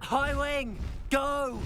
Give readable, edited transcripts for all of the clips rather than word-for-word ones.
High wing! Go!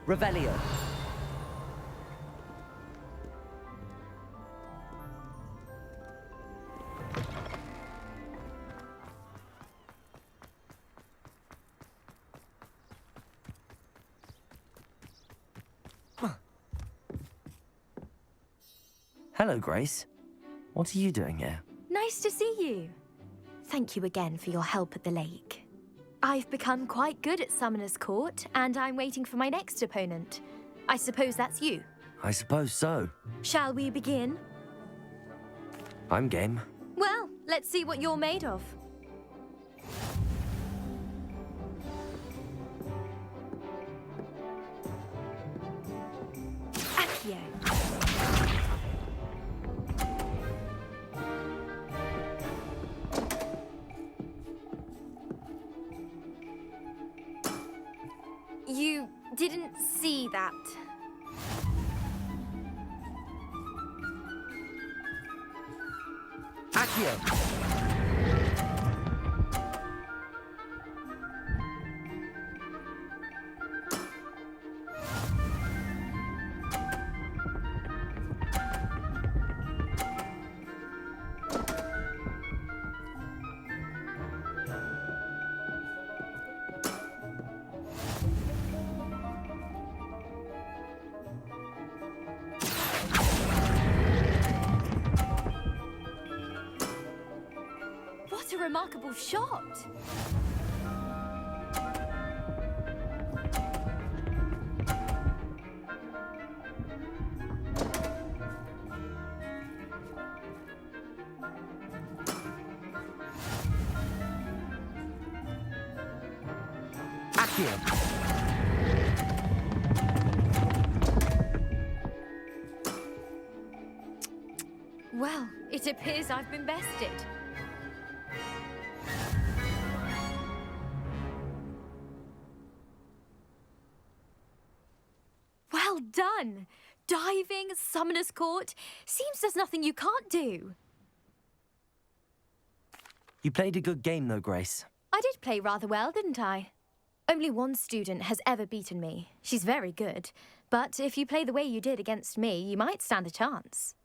Revelio. Hello, Grace. What are you doing here? Nice to see you. Thank you again for your help at the lake. I've become quite good at Summoner's Court, and I'm waiting for my next opponent. I suppose that's you. I suppose so. Shall we begin? I'm game. Well, let's see what you're made of. Accio. You didn't see that. Accio! What a remarkable shot! Accio! Well, it appears I've been bested. Well done! Diving, Summoner's Court. Seems there's nothing you can't do. You played a good game, though, Grace. I did play rather well, didn't I? Only one student has ever beaten me. She's very good. But if you play the way you did against me, you might stand a chance.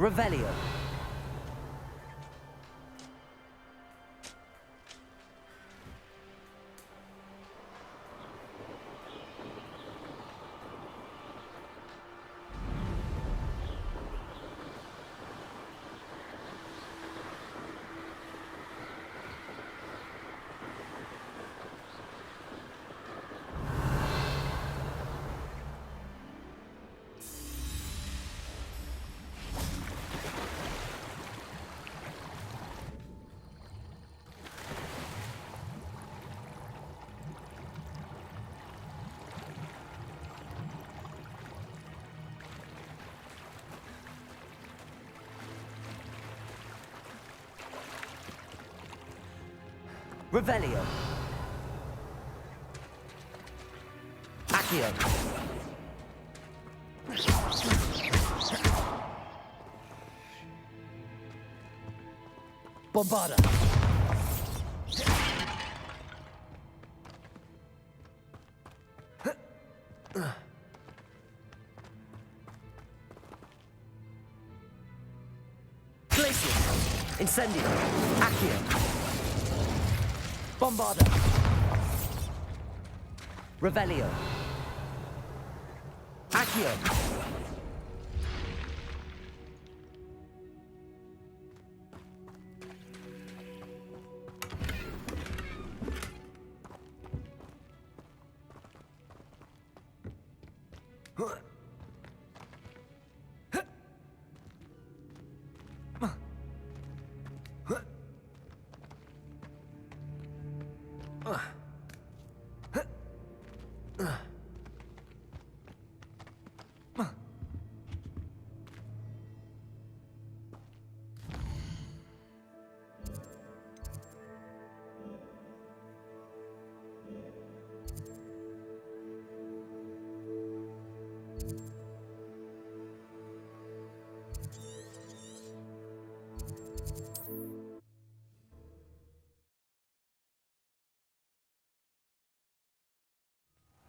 Revelio. Revelio. Accio. Bombarda. Glacier. Incendio. Accio. Bombarda. Revelio. Accio.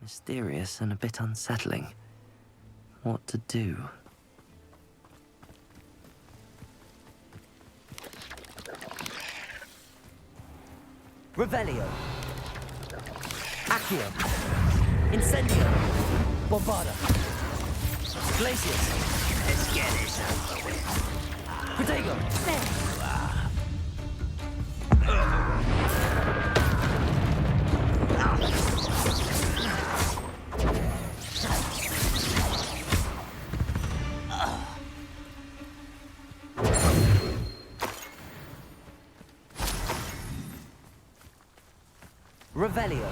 Mysterious and a bit unsettling. What to do? Revelio. Accio. Incendio. Bombarda. Glacius. Let's get this over with. Protego. Revelio.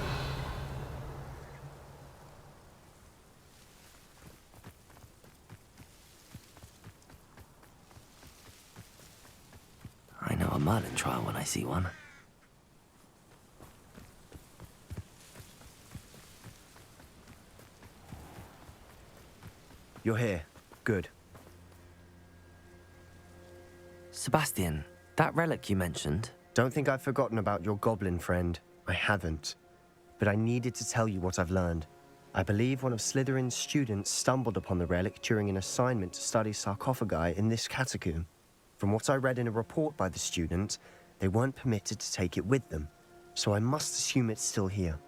I know a Merlin trial when I see one. You're here. Good. Sebastian, that relic you mentioned. Don't think I've forgotten about your goblin friend. I haven't. But I needed to tell you what I've learned. I believe one of Slytherin's students stumbled upon the relic during an assignment to study sarcophagi in this catacomb. From what I read in a report by the student, they weren't permitted to take it with them, so I must assume it's still here.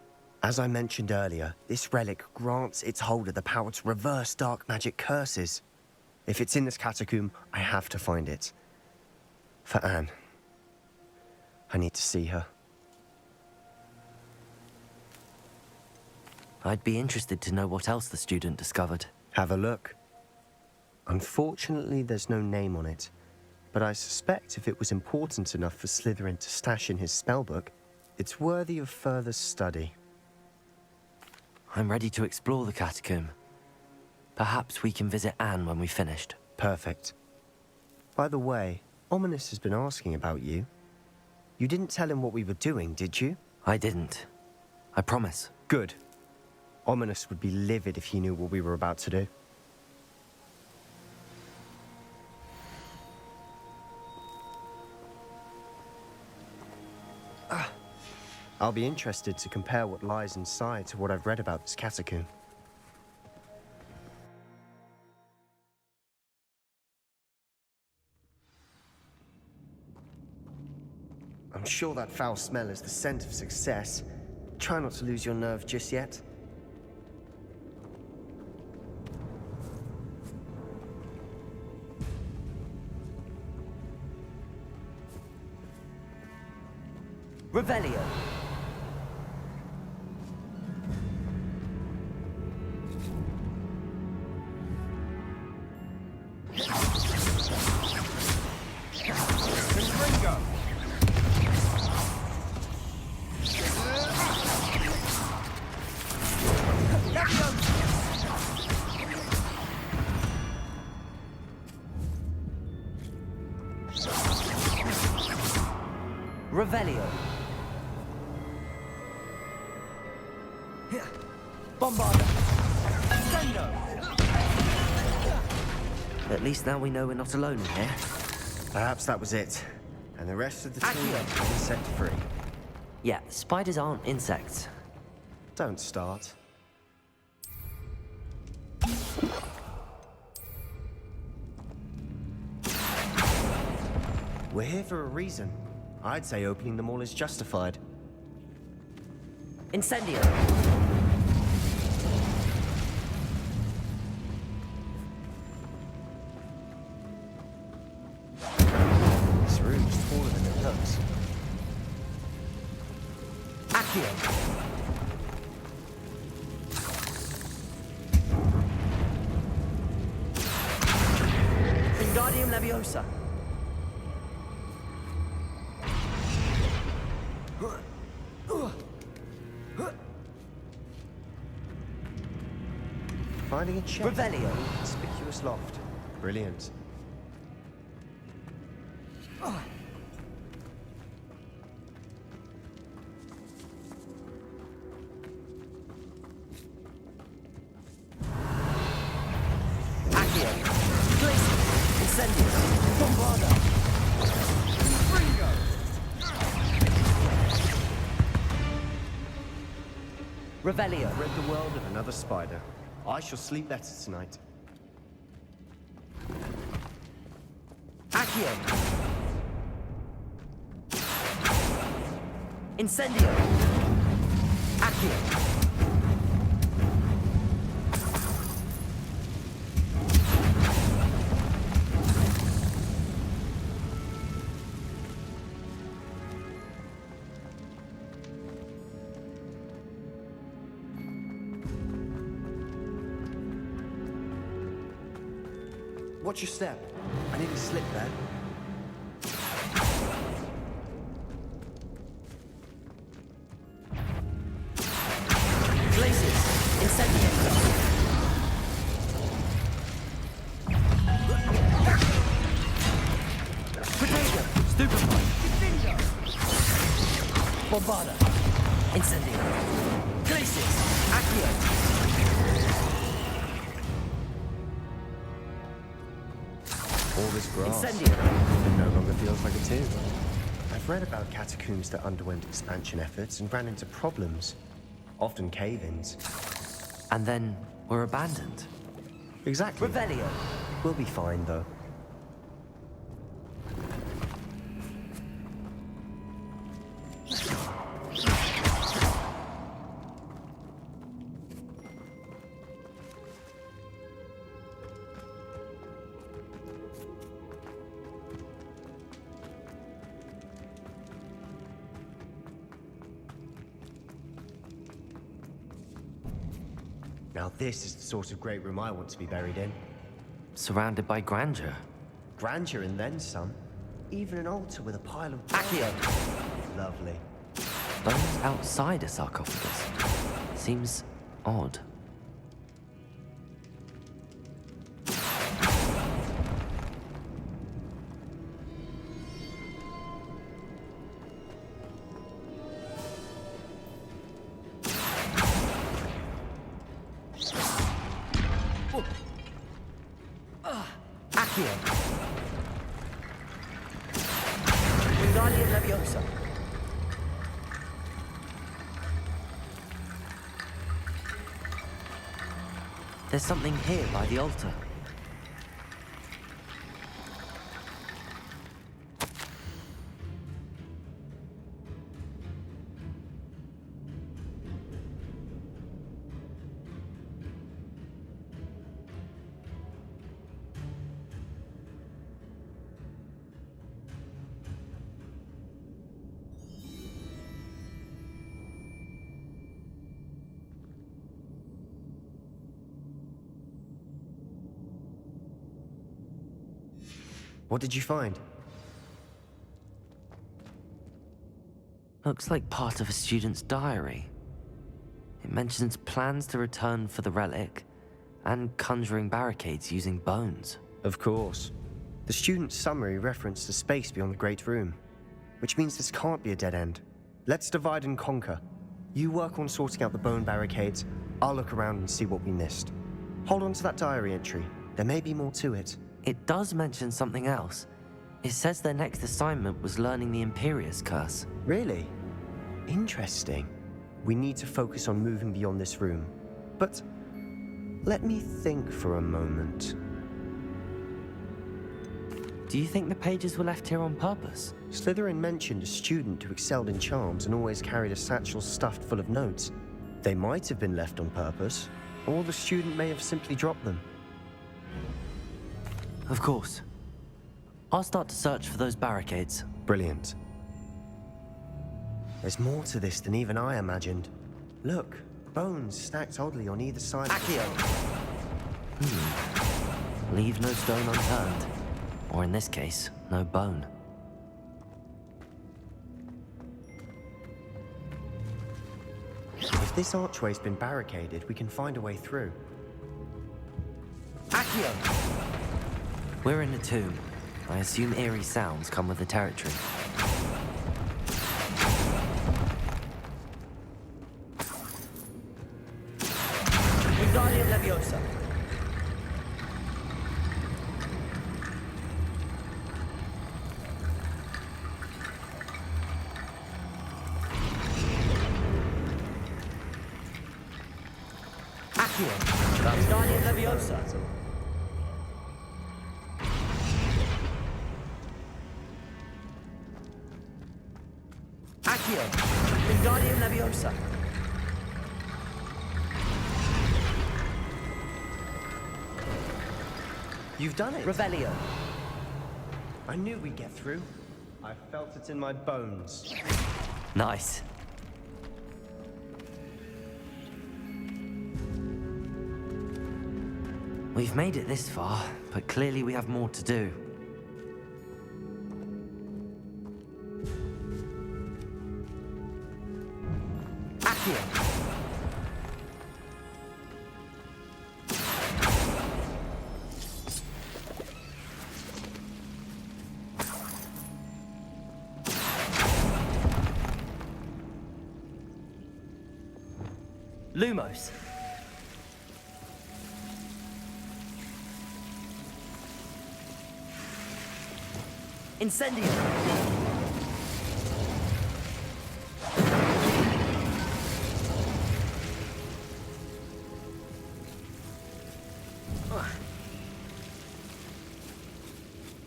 As I mentioned earlier, this relic grants its holder the power to reverse dark magic curses. If it's in this catacomb, I have to find it. For Anne. I need to see her. I'd be interested to know what else the student discovered. Have a look. Unfortunately, there's no name on it, but I suspect if it was important enough for Slytherin to stash in his spellbook, it's worthy of further study. I'm ready to explore the catacomb. Perhaps we can visit Anne when we've finished. Perfect. By the way, Ominous has been asking about you. You didn't tell him what we were doing, did you? I didn't. I promise. Good. Ominous would be livid if he knew what we were about to do. I'll be interested to compare what lies inside to what I've read about this catacomb. I'm sure that foul smell is the scent of success. Try not to lose your nerve just yet. Revelio. Revelio. Bombarda. At least now we know we're not alone in here. Perhaps that was it. And the rest of the team is set free. Yeah, spiders aren't insects. Don't start. We're here for a reason. I'd say opening them all is justified. Incendio. This room is taller than it looks. Accio. Wingardium Leviosa. Finding a chest. Revelio. Conspicuous loft. Brilliant. Accio. Glacier. Incendio. Bombarda. Revelio. Rid the world of another spider. I shall sleep better tonight. Accio. Incendio. Accio. Watch your step. I nearly slipped there. Glaciers. Incendio. Potato. Stupefy. Bombarda. Incendio. Glaciers. Accio. All this grass. Incendio. It no longer feels like a tomb. I've read about catacombs that underwent expansion efforts and ran into problems. Often cave-ins. And then were abandoned. Exactly. Revelio. We'll be fine, though. Now this is the sort of great room I want to be buried in. Surrounded by grandeur. Grandeur and then some. Even an altar with a pile of... Accio. Lovely. Bones outside a sarcophagus. Seems odd. Accio. Wingardium Leviosa. There's something here by the altar. What did you find? Looks like part of a student's diary. It mentions plans to return for the relic and conjuring barricades using bones. Of course. The student's summary referenced a space beyond the Great Room, which means this can't be a dead end. Let's divide and conquer. You work on sorting out the bone barricades. I'll look around and see what we missed. Hold on to that diary entry. There may be more to it. It does mention something else. It says their next assignment was learning the Imperius Curse. Really? Interesting. We need to focus on moving beyond this room. But let me think for a moment. Do you think the pages were left here on purpose? Slytherin mentioned a student who excelled in charms and always carried a satchel stuffed full of notes. They might have been left on purpose, or the student may have simply dropped them. Of course. I'll start to search for those barricades. Brilliant. There's more to this than even I imagined. Look, bones stacked oddly on either side of the Leave no stone unturned. Or in this case, no bone. If this archway's been barricaded, we can find a way through. Accio! We're in a tomb. I assume eerie sounds come with the territory. Wingardium Leviosa. Accio. Wingardium Leviosa. Accio. Wingardium Leviosa. You've done it! Revelio. I knew we'd get through. I felt it in my bones. Nice. We've made it this far, but clearly we have more to do. Accio. Lumos. Incendio.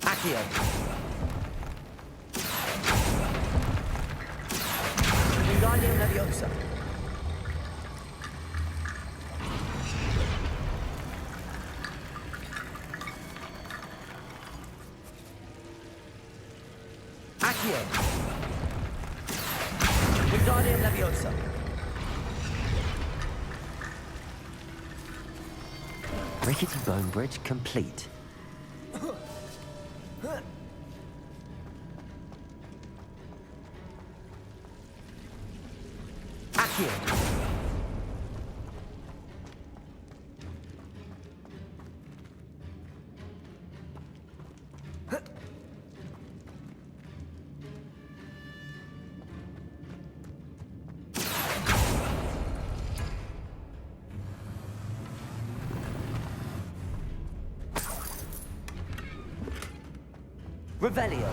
Accio. Wingardium Leviosa. Accio. Wingardium Leviosa. Rickety bone bridge complete. Accio. Revelio.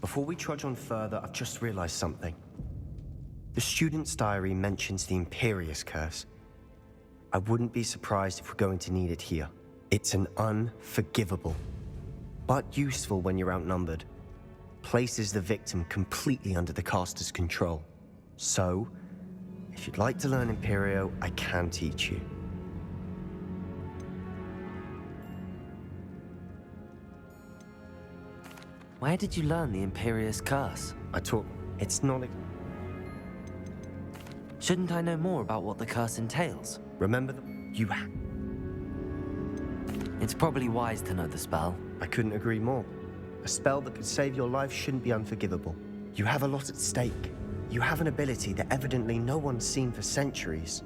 Before we trudge on further, I've just realized something. The student's diary mentions the Imperius Curse. I wouldn't be surprised if we're going to need it here. It's an unforgivable, but useful when you're outnumbered. Places the victim completely under the caster's control. So, If you'd like to learn Imperio, I can teach you. Where did you learn the Imperious Curse? I taught... It's not... Shouldn't I know more about what the curse entails? Remember the... It's probably wise to know the spell. I couldn't agree more. A spell that could save your life shouldn't be unforgivable. You have a lot at stake. You have an ability that evidently no one's seen for centuries.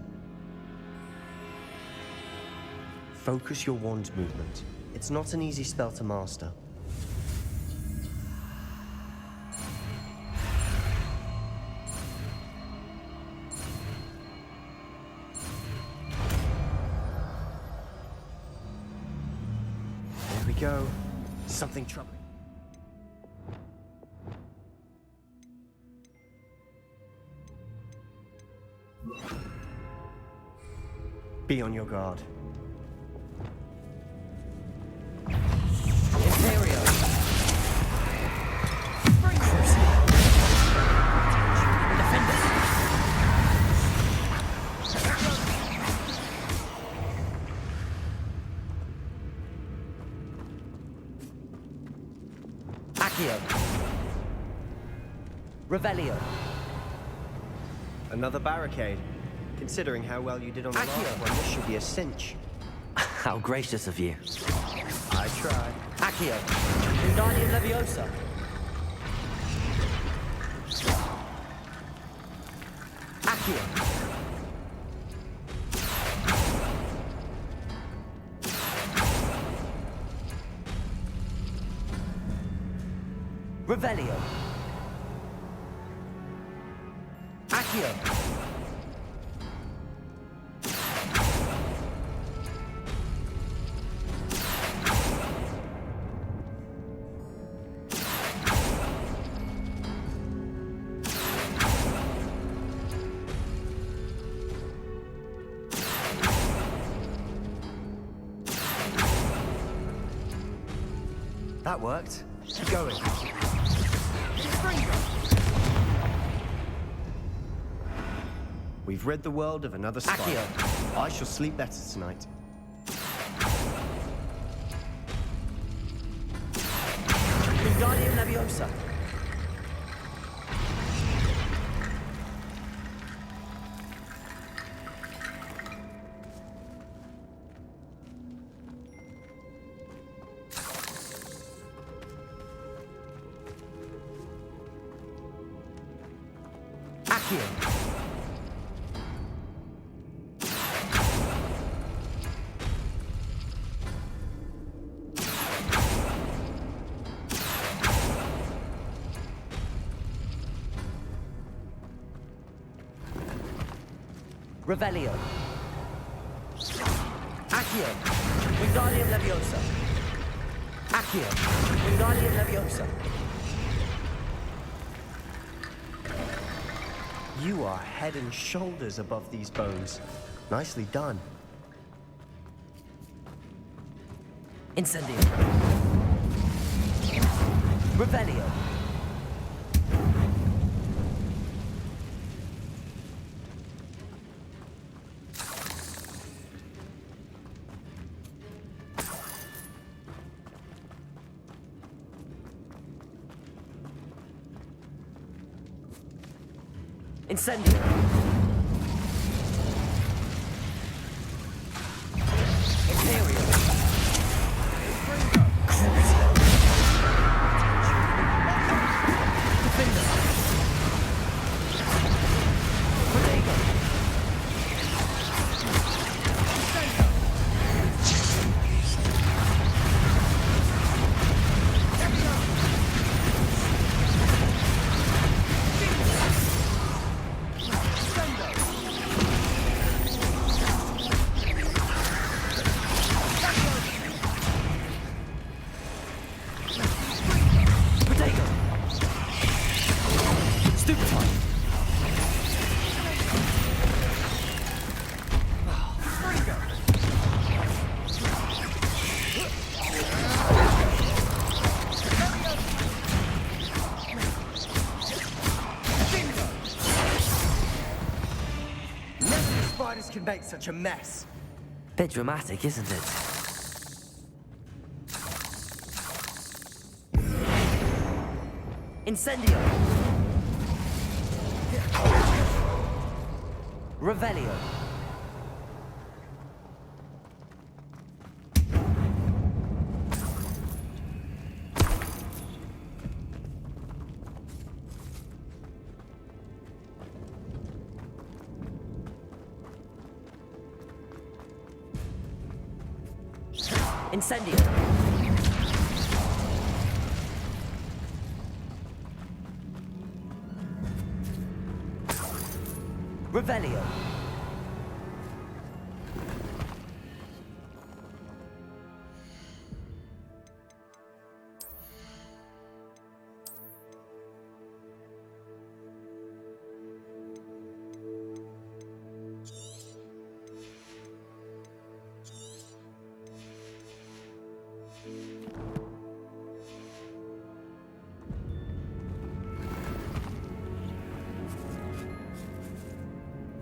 Focus your wand's movement. It's not an easy spell to master. There we go. Something troubling. Be on your guard. Imperio. Defend us. Accio. Revelio. Another barricade. Considering how well you did on the last Accio. one, this should be a cinch. How gracious of you. I tried. Accio. Wingardium Leviosa. Accio. Revelio. Accio. That worked. Keep going. We've rid the world of another spy. Accio. I shall sleep better tonight. Wingardium Leviosa. Accio. Revelio. Accio. Wingardium Leviosa. Accio. Wingardium Leviosa. You are head and shoulders above these bones. Nicely done. Incendio. Revelio. Incendio. Imperio. Defender. Protego. could make such a mess? Bit dramatic, isn't it? Incendio. Revelio. Incendio. Revelio.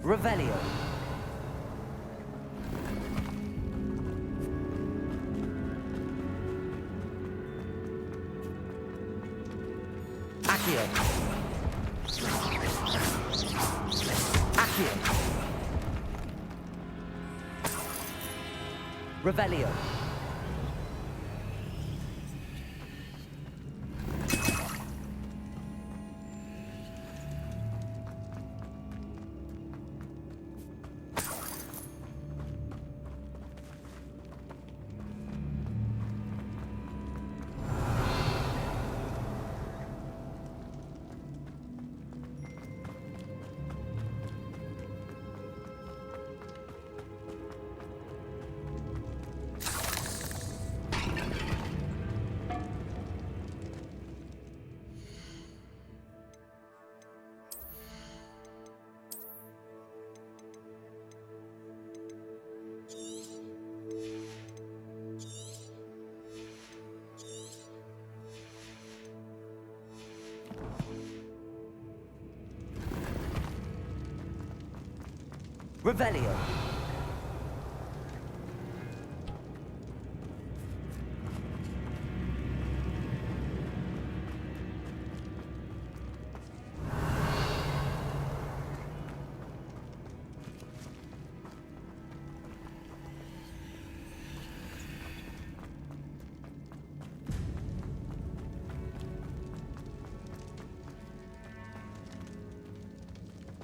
Revelio. Accio. Accio. Revelio. Revelio.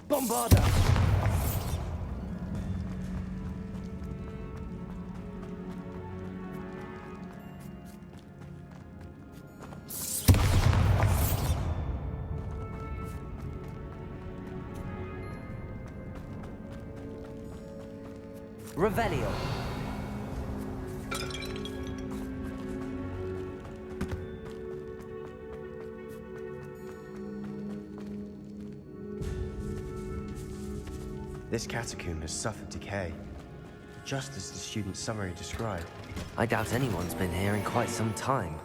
Bombarda. Revelio. This catacomb has suffered decay, just as the student's summary described. I doubt anyone's been here in quite some time.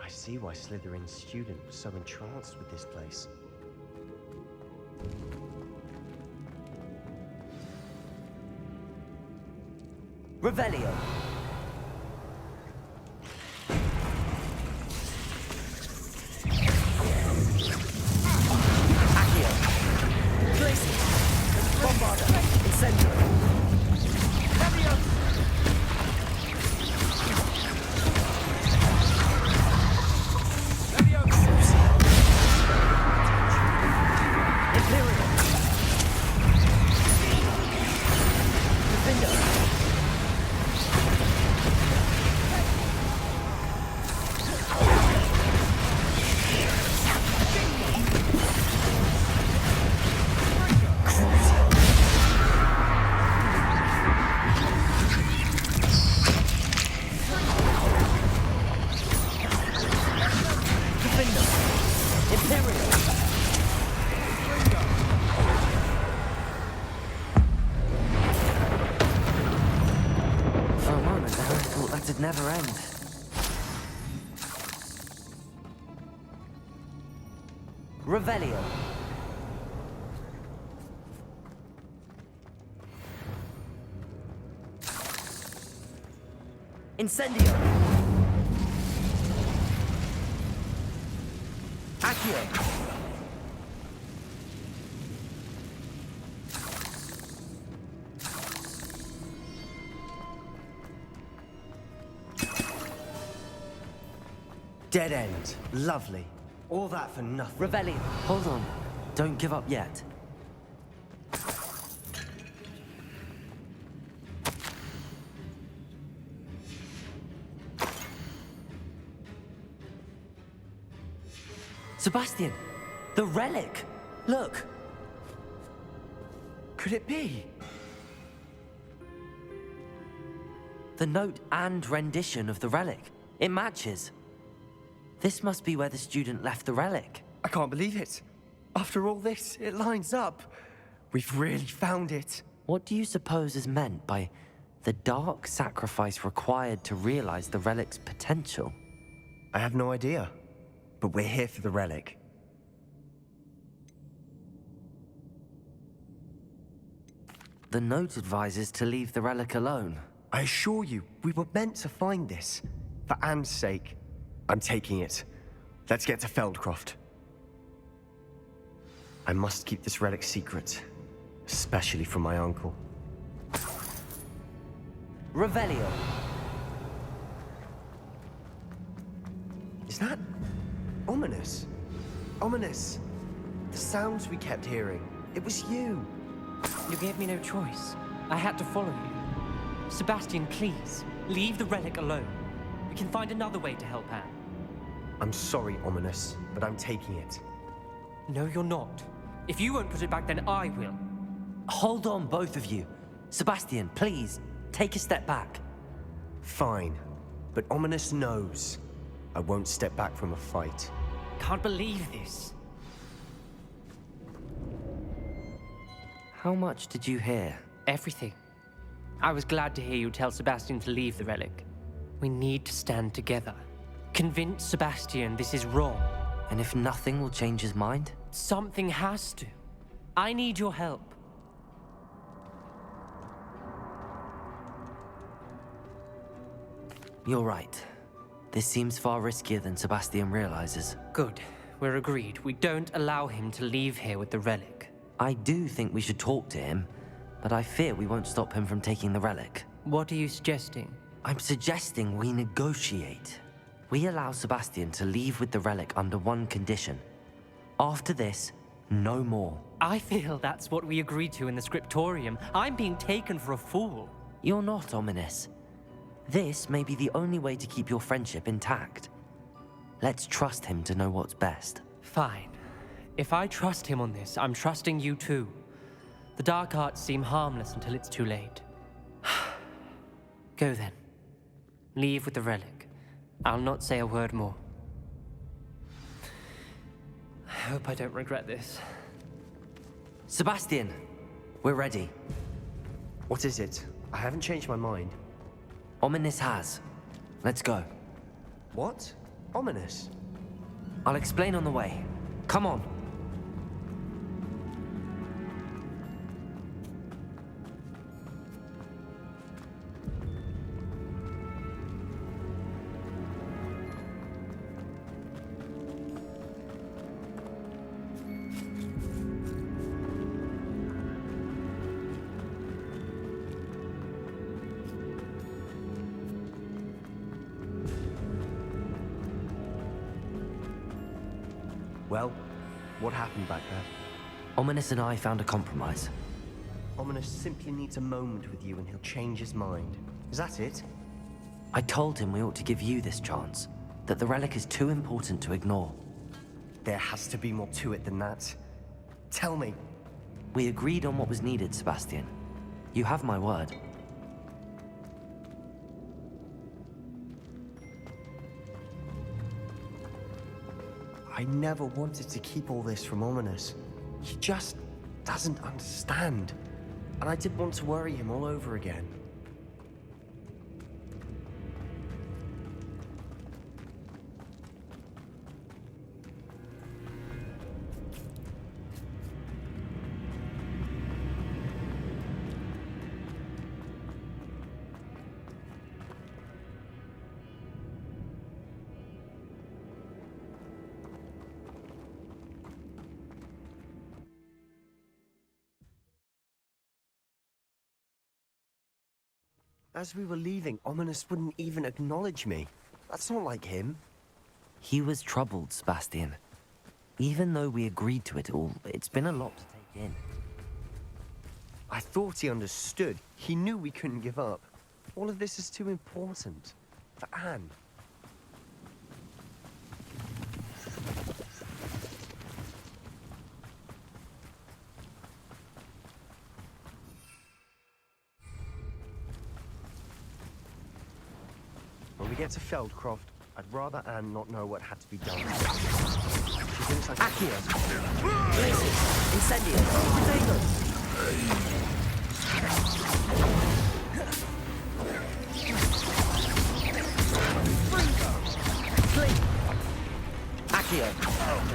I see why Slytherin's student was so entranced with this place. Revelio. Accio. Glacier. Bombarda. Incendio. Imperial. Defender. That'd never end. Revelio. Incendio. Accio. Dead end. Lovely. All that for nothing. Revelio. Hold on. Don't give up yet. Sebastian! The relic! Look! Could it be? The note and rendition of the relic. It matches. This must be where the student left the relic. I can't believe it. After all this, it lines up. We've really found it. What do you suppose is meant by the dark sacrifice required to realize the relic's potential? I have no idea. But we're here for the relic. The note advises to leave the relic alone. I assure you, we were meant to find this. For Anne's sake. I'm taking it. Let's get to Feldcroft. I must keep this relic secret. Especially from my uncle. Revelio. Is that ominous? Ominous. The sounds we kept hearing. It was you. You gave me no choice. I had to follow you. Sebastian, please, leave the relic alone. We can find another way to help Anne. I'm sorry, Ominous, but I'm taking it. No, you're not. If you won't put it back, then I will. Hold on, both of you. Sebastian, please, take a step back. Fine, but Ominous knows. I won't step back from a fight. Can't believe this. How much did you hear? Everything. I was glad to hear you tell Sebastian to leave the relic. We need to stand together. Convince Sebastian this is wrong. And if nothing will change his mind? Something has to. I need your help. You're right. This seems far riskier than Sebastian realizes. Good. We're agreed. We don't allow him to leave here with the relic. I do think we should talk to him, but I fear we won't stop him from taking the relic. What are you suggesting? I'm suggesting we negotiate. We allow Sebastian to leave with the relic under one condition. After this, no more. I feel that's what we agreed to in the scriptorium. I'm being taken for a fool. You're not, Ominous. This may be the only way to keep your friendship intact. Let's trust him to know what's best. Fine. If I trust him on this, I'm trusting you too. The dark arts seem harmless until it's too late. Go then. Leave with the relic. I'll not say a word more. I hope I don't regret this. Sebastian, we're ready. What is it? I haven't changed my mind. Ominous has. Let's go. What? Ominous? I'll explain on the way. Come on. Well, what happened back there? Ominous and I found a compromise. Ominous simply needs a moment with you and he'll change his mind. Is that it? I told him we ought to give you this chance, that the relic is too important to ignore. There has to be more to it than that. Tell me. We agreed on what was needed, Sebastian. You have my word. I never wanted to keep all this from Ominous. He just doesn't understand. And I didn't want to worry him all over again. As we were leaving, Ominous wouldn't even acknowledge me. That's not like him. He was troubled, Sebastian. Even though we agreed to it all, it's been a lot to take in. I thought he understood. He knew we couldn't give up. All of this is too important. For Anne. When we get to Feldcroft, I'd rather Anne not know what had to be done. She thinks I can... Accio. Blazes. Incendio. Potatoes. Accio.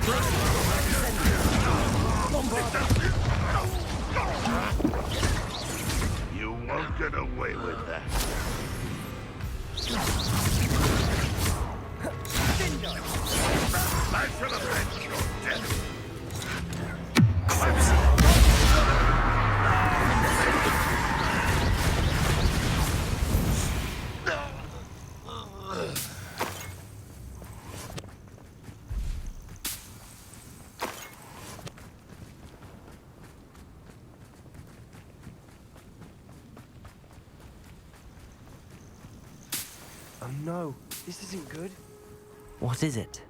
Blazes. Incendio. Bombard. You won't get away with that. I should avenge your death. Oh no, this isn't good. What is it?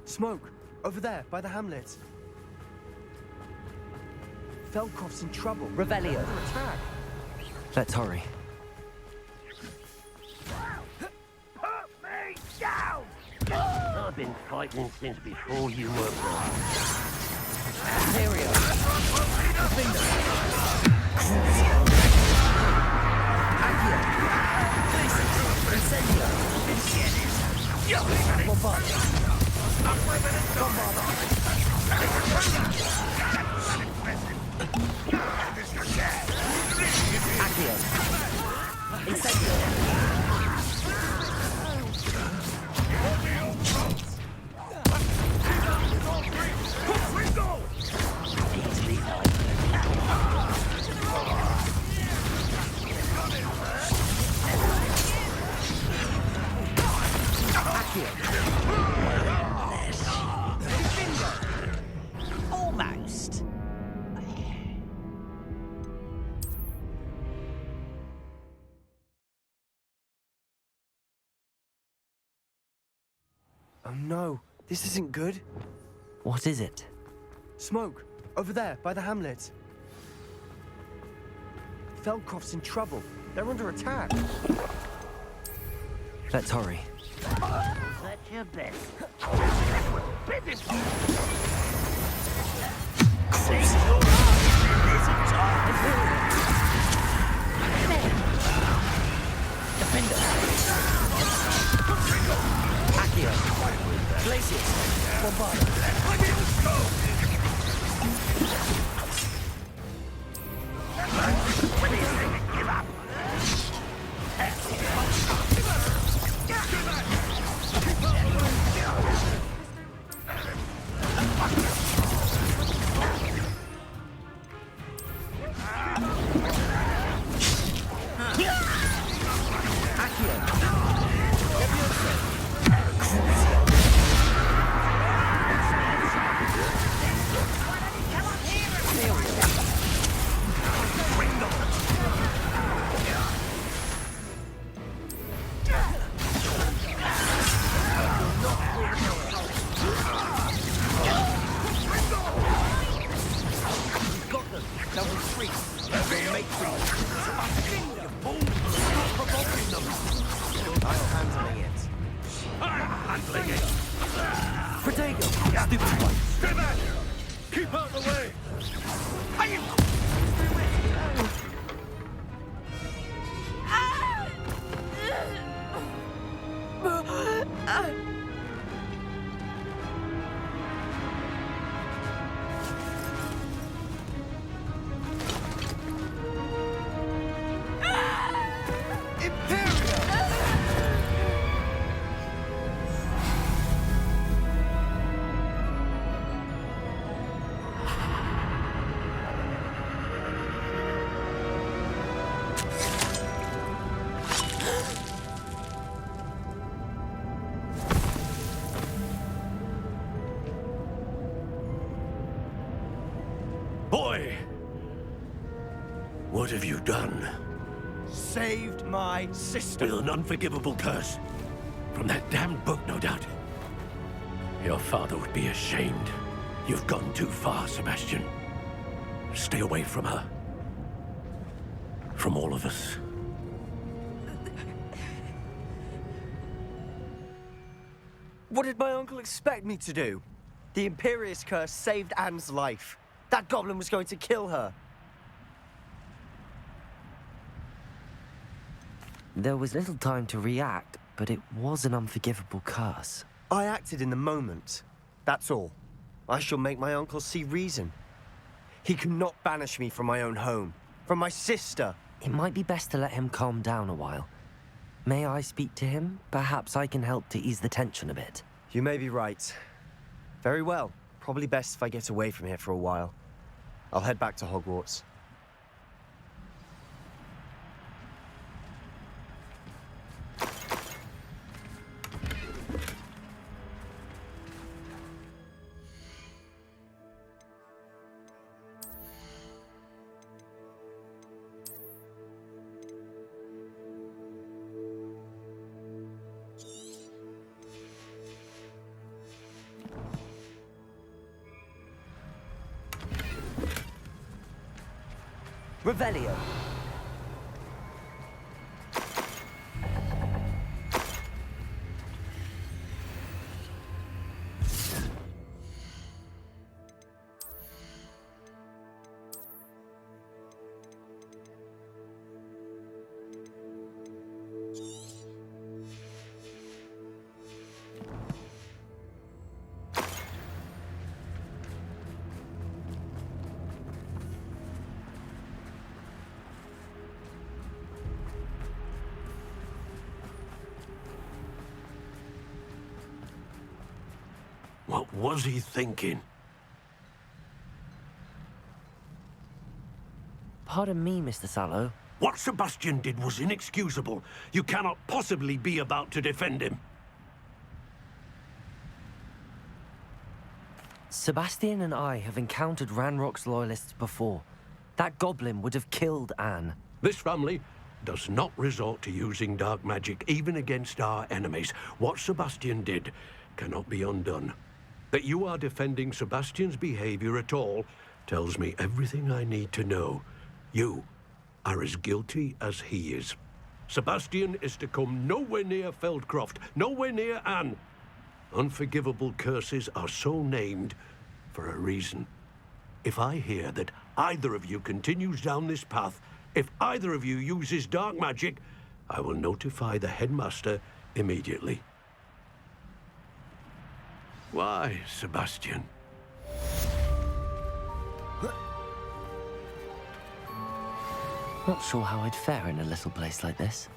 Smoke! Over there, by the hamlet. Feldcroft's in trouble. Revelio. Under attack. Let's hurry. Put me down! I've been fighting since before you were born. Ontario. Defender. Accio. Blazes. Incendio. Bombard. Accio. Incendio. Almost. Oh no, this isn't good. What is it? Smoke! Over there, by the hamlet. Feldcroft's in trouble. They're under attack. Let's hurry. That's your best. Defender. Accio. Blazes. Bombard. Protego. Stupid one. Stay back! Keep out the way! What have you done? Saved my sister. With an unforgivable curse. From that damned book, no doubt. Your father would be ashamed. You've gone too far, Sebastian. Stay away from her. From all of us. What did my uncle expect me to do? The Imperious curse saved Anne's life. That goblin was going to kill her. There was little time to react, but it was an unforgivable curse. I acted in the moment. That's all. I shall make my uncle see reason. He cannot banish me from my own home, from my sister. It might be best to let him calm down a while. May I speak to him? Perhaps I can help to ease the tension a bit. You may be right. Very well. Probably best if I get away from here for a while. I'll head back to Hogwarts. Revelio. What was he thinking? Pardon me, Mr. Sallow. What Sebastian did was inexcusable. You cannot possibly be about to defend him. Sebastian and I have encountered Ranrock's loyalists before. That goblin would have killed Anne. This family does not resort to using dark magic even against our enemies. What Sebastian did cannot be undone. That you are defending Sebastian's behavior at all tells me everything I need to know. You are as guilty as he is. Sebastian is to come nowhere near Feldcroft, nowhere near Anne. Unforgivable curses are so named for a reason. If I hear that either of you continues down this path, if either of you uses dark magic, I will notify the headmaster immediately. Why, Sebastian? Not sure how I'd fare in a little place like this.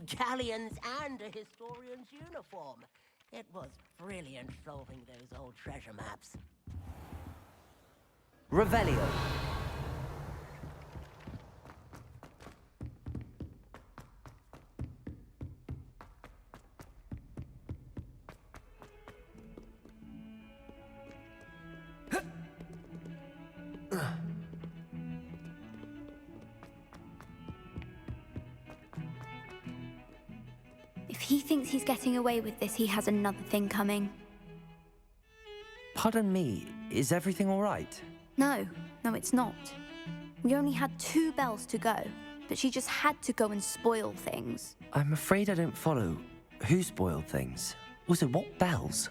Galleons and a historian's uniform. It was brilliant solving those old treasure maps. Revelio. If he thinks he's getting away with this, he has another thing coming. Pardon me, is everything all right? No, it's not. We only had 2 bells to go, but she just had to go and spoil things. I'm afraid I don't follow. Who spoiled things? Also, what bells?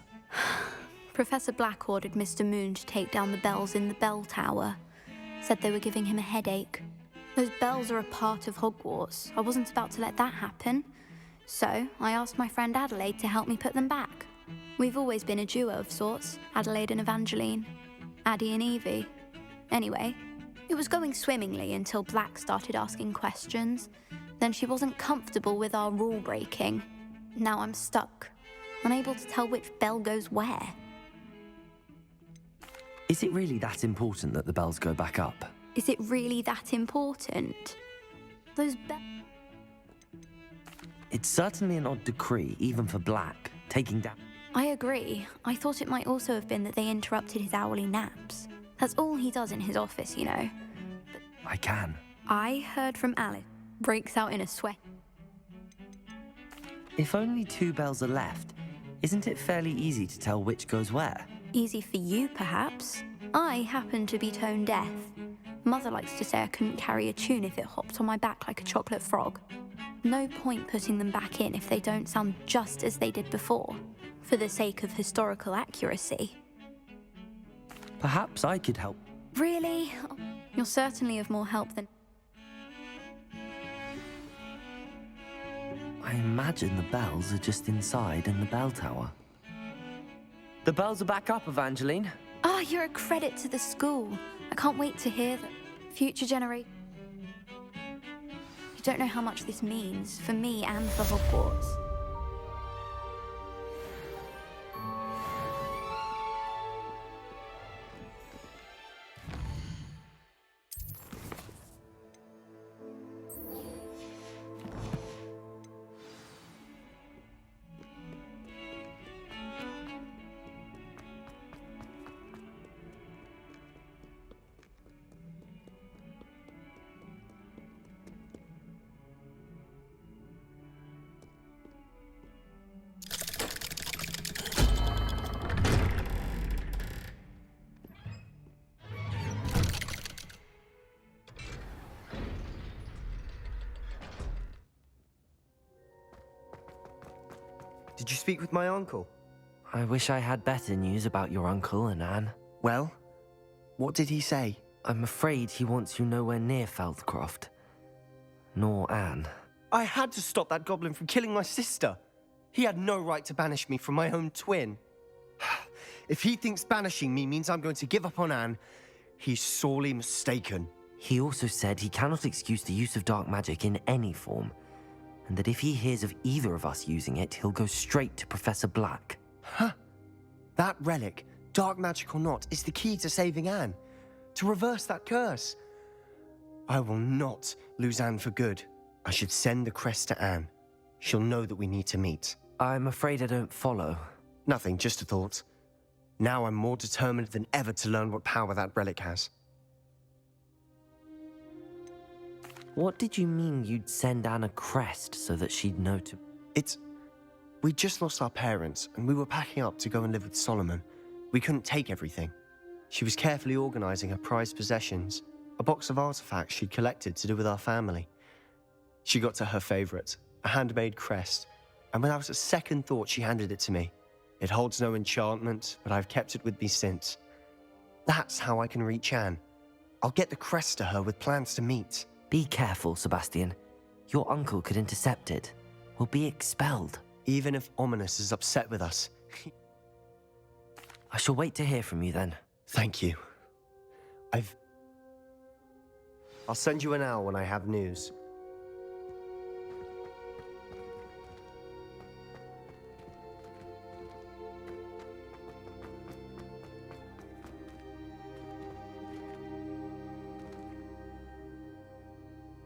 Professor Black ordered Mr. Moon to take down the bells in the bell tower. Said they were giving him a headache. Those bells are a part of Hogwarts. I wasn't about to let that happen. So I asked my friend Adelaide to help me put them back. We've always been a duo of sorts, Adelaide and Evangeline. Addie and Evie. Anyway, it was going swimmingly until Black started asking questions. Then she wasn't comfortable with our rule breaking. Now I'm stuck, unable to tell which bell goes where. Is it really that important that the bells go back up? Is it really that important? Those bells... It's certainly an odd decree, even for Black, taking down... I agree. I thought it might also have been that they interrupted his hourly naps. That's all he does in his office, you know. But I can. I heard from Alice. Breaks out in a sweat. If only 2 bells are left, isn't it fairly easy to tell which goes where? Easy for you, perhaps. I happen to be tone deaf. Mother likes to say I couldn't carry a tune if it hopped on my back like a chocolate frog. No point putting them back in if they don't sound just as they did before, for the sake of historical accuracy. Perhaps I could help. Really? You're certainly of more help than... I imagine the bells are just inside in the bell tower. The bells are back up, Evangeline. Ah, you're a credit to the school. I can't wait to hear them. Future generation. You don't know how much this means for me and for Hogwarts. Did you speak with my uncle? I wish I had better news about your uncle and Anne. Well, what did he say? I'm afraid he wants you nowhere near Feldcroft. Nor Anne. I had to stop that goblin from killing my sister. He had no right to banish me from my own twin. If he thinks banishing me means I'm going to give up on Anne, he's sorely mistaken. He also said he cannot excuse the use of dark magic in any form, and that if he hears of either of us using it, he'll go straight to Professor Black. Huh? That relic, dark magic or not, is the key to saving Anne. To reverse that curse. I will not lose Anne for good. I should send the crest to Anne. She'll know that we need to meet. I'm afraid I don't follow. Nothing, just a thought. Now I'm more determined than ever to learn what power that relic has. What did you mean you'd send Anne a crest so that she'd know to... We just lost our parents, and we were packing up to go and live with Solomon. We couldn't take everything. She was carefully organizing her prized possessions, a box of artifacts she'd collected to do with our family. She got to her favorite, a handmade crest, and without a second thought she handed it to me. It holds no enchantment, but I've kept it with me since. That's how I can reach Anne. I'll get the crest to her with plans to meet. Be careful, Sebastian. Your uncle could intercept it. We'll be expelled. Even if Ominous is upset with us. I shall wait to hear from you then. Thank you. I'll send you an owl when I have news.